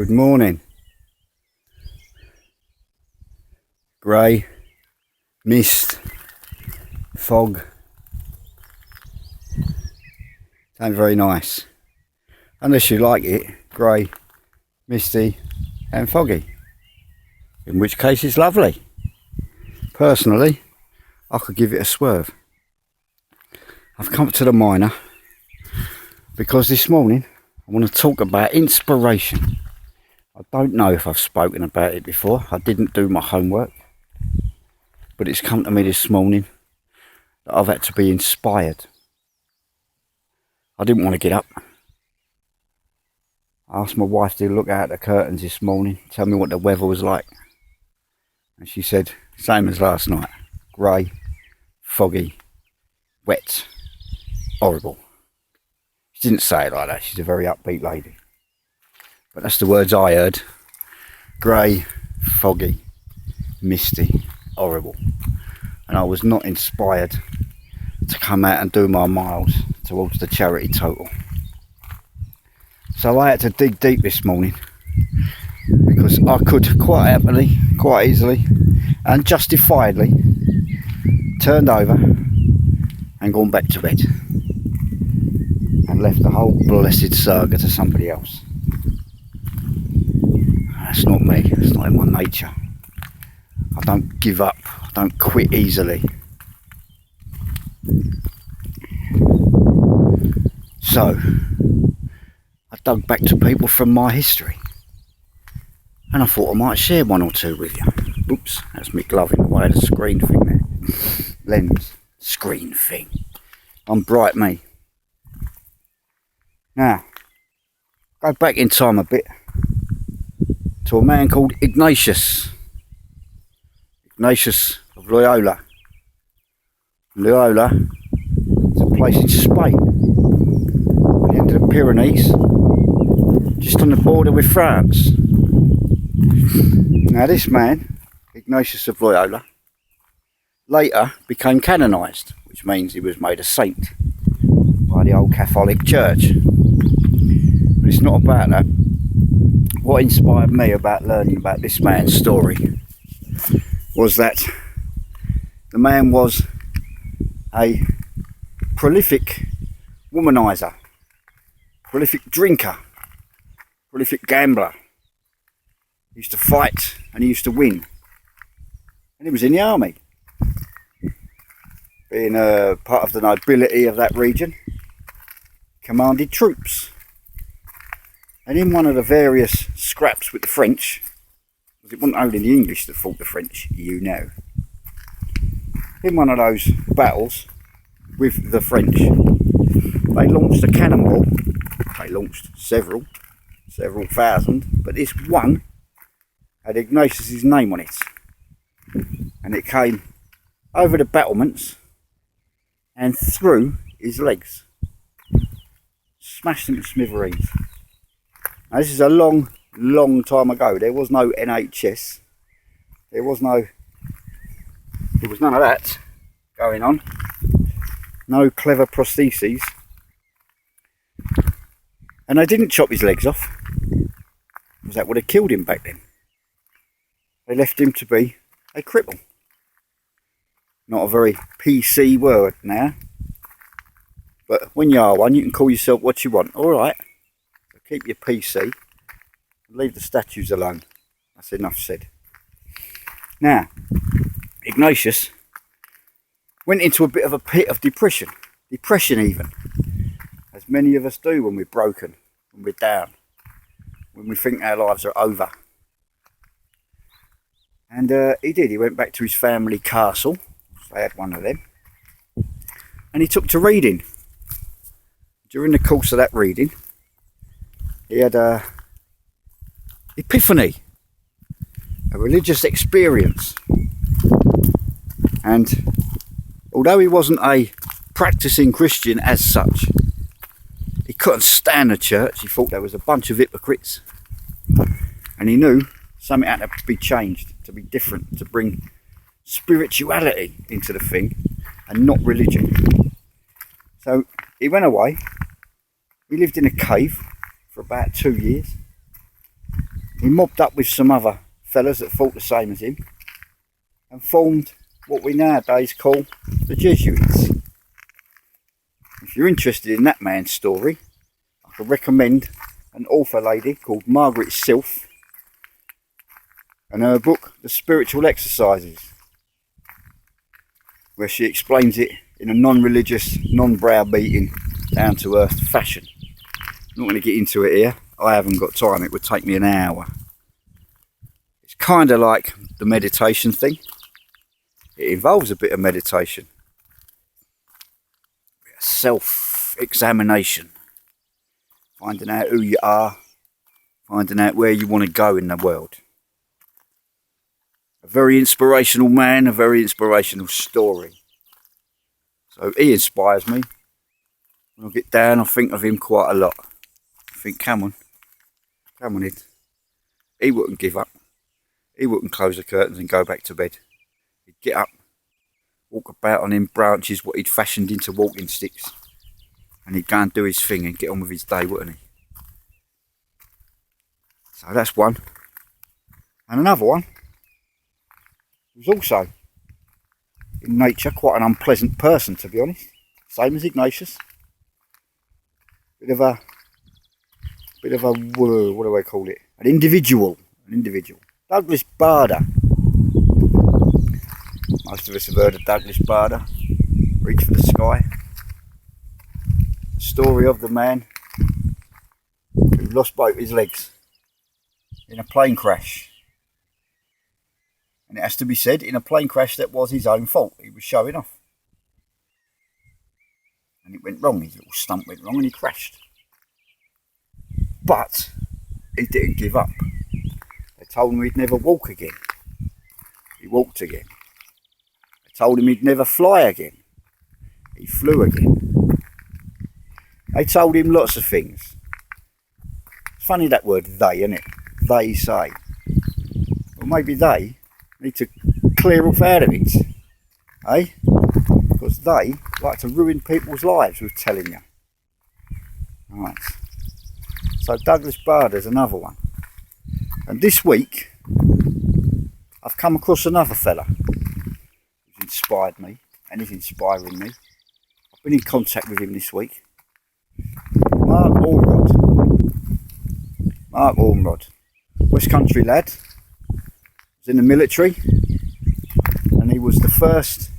Good morning. Grey, mist, fog. Ain't very nice. Unless you like it, grey, misty and foggy. In which case it's lovely. Personally, I could give it a swerve. I've come to the miner because this morning I want to talk about inspiration. I don't know if I've spoken about it before. I didn't do my homework. But it's come to me this morning that I've had to be inspired. I didn't want to get up. I asked my wife to look out the curtains this morning, tell me what the weather was like. And she said, same as last night. Grey, foggy, wet, horrible. She didn't say it like that. She's a very upbeat lady. But that's the words I heard. Grey, foggy, misty, horrible. And I was not inspired to come out and do my miles towards the charity total. So I had to dig deep this morning because I could quite happily, quite easily and justifiably turned over and gone back to bed and left the whole blessed saga to somebody else. That's not me. It's not in my nature. I don't give up. I don't quit easily. So, I dug back to people from my history. And I thought I might share one or two with you. Oops, that's me glove in the way of the screen thing there. Lens. Screen thing. I'm bright, me. Now, go back in time a bit to a man called Ignatius of Loyola. Loyola is a place in Spain, at the end of the Pyrenees, just on the border with France. Now this man, Ignatius of Loyola, later became canonised, which means he was made a saint by the old Catholic Church. But it's not about that. What inspired me about learning about this man's story was that the man was a prolific womanizer, prolific drinker, prolific gambler. He used to fight and he used to win. And he was in the army. Being a part of the nobility of that region, commanded troops. And in one of the various scraps with the French, because it wasn't only the English that fought the French, you know. In one of those battles with the French, they launched a cannonball. They launched several thousand, but this one had Ignatius's name on it. And it came over the battlements and through his legs. Smashed them to smithereens. Now this is a long time ago. There was no NHS. There was none of that going on. No clever prostheses. And they didn't chop his legs off, because that would have killed him back then. They left him to be a cripple. Not a very PC word now. But when you are one, you can call yourself what you want. Alright. So keep your PC. Leave the statues alone. That's enough said. Now, Ignatius went into a bit of a pit of depression even, as many of us do when we're broken, when we're down, when we think our lives are over. And he did. He went back to his family castle. They had one of them, and he took to reading. During the course of that reading, he had a epiphany, a religious experience. And although he wasn't a practicing Christian as such, he couldn't stand the church. He thought there was a bunch of hypocrites, and he knew something had to be changed, to be different, to bring spirituality into the thing and not religion. So he went away. He lived in a cave for about 2 years. he mobbed up with some other fellas that thought the same as him and formed what we nowadays call the Jesuits. If you're interested in that man's story, I can recommend an author lady called Margaret Silf and her book, The Spiritual Exercises, where she explains it in a non-religious, non-browbeating, down-to-earth fashion. I'm not going to get into it here. I haven't got time. It would take me an hour. It's kind of like the meditation thing. It involves a bit of meditation. Self-examination. Finding out who you are. Finding out where you want to go in the world. A very inspirational man, a very inspirational story. So he inspires me. When I get down, I think of him quite a lot. I think, come on, Ed. He wouldn't give up. He wouldn't close the curtains and go back to bed. He'd get up, walk about on them branches what he'd fashioned into walking sticks. And he'd go and do his thing and get on with his day, wouldn't he? So that's one. And another one. He was also, in nature, quite an unpleasant person, to be honest. Same as Ignatius. Bit of a, what do I call it? An individual. Douglas Bader. Most of us have heard of Douglas Bader. Reach for the sky. The story of the man who lost both his legs in a plane crash. And it has to be said, in a plane crash that was his own fault. He was showing off. And it went wrong. His little stunt went wrong and he crashed. But he didn't give up. They told him he'd never walk again. He walked again. They told him he'd never fly again. He flew again. They told him lots of things. It's funny that word they, isn't it? They say. Well, maybe they need to clear off out of it, eh? Because they like to ruin people's lives with telling you. Right. So Douglas Bader's another one. And this week, I've come across another fella who's inspired me and is inspiring me. I've been in contact with him this week. Mark Ormrod. West Country lad. Was in the military. And he was the first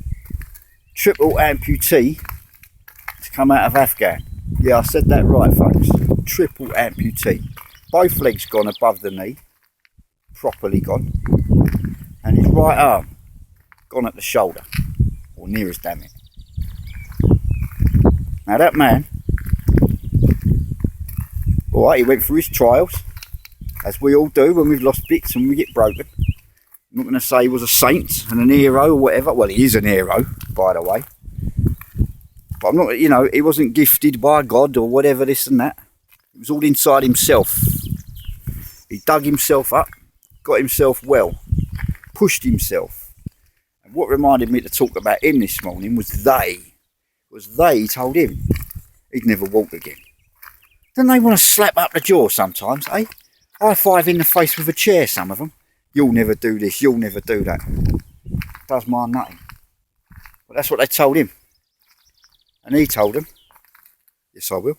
triple amputee to come out of Afghan. Yeah, I said that right, folks. Triple amputee. Both legs gone above the knee. Properly gone. And his right arm gone at the shoulder. Or near as damn it. Now that man, alright, he went through his trials. As we all do when we've lost bits and we get broken. I'm not going to say he was a saint and an hero or whatever. Well, he is an hero, by the way. But I'm not, he wasn't gifted by God or whatever, this and that. It was all inside himself. He dug himself up, got himself well, pushed himself. And what reminded me to talk about him this morning was they. Was they told him he'd never walk again. Don't they want to slap up the jaw sometimes, eh? High five in the face with a chair, some of them. You'll never do this, you'll never do that. Does my nutting. But that's what they told him. And he told them, yes I will.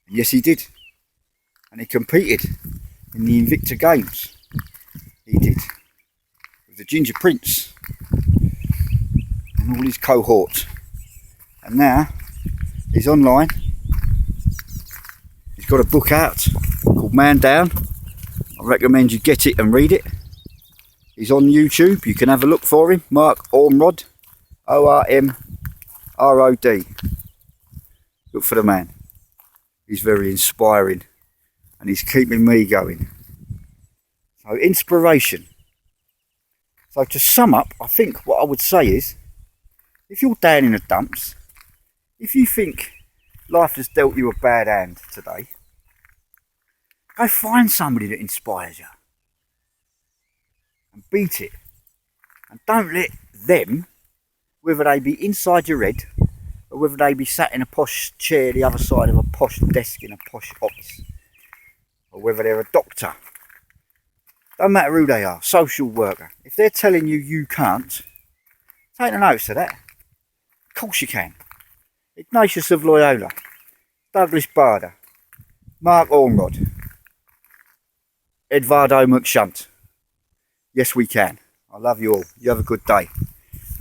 And yes he did. And he competed in the Invicta Games. He did. With the Ginger Prince. And all his cohort. And now, he's online. He's got a book out called Man Down. I recommend you get it and read it. He's on YouTube. You can have a look for him. Mark Ormrod. O-R-M-R-O-D. Look for the man. He's very inspiring. And he's keeping me going. So inspiration. So to sum up, I think what I would say is, if you're down in the dumps, if you think life has dealt you a bad hand today, go find somebody that inspires you. And beat it. And don't let them, whether they be inside your head, or whether they be sat in a posh chair the other side of a posh desk in a posh office, or whether they're a doctor. Don't matter who they are, social worker. If they're telling you you can't, take a notice of that. Of course you can. Ignatius of Loyola, Bader, Mark Ormrod, Edvardo McShunt. Yes, we can. I love you all. You have a good day.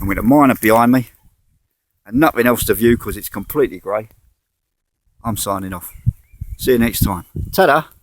And with a miner behind me and nothing else to view because it's completely grey, I'm signing off. See you next time. Ta-da!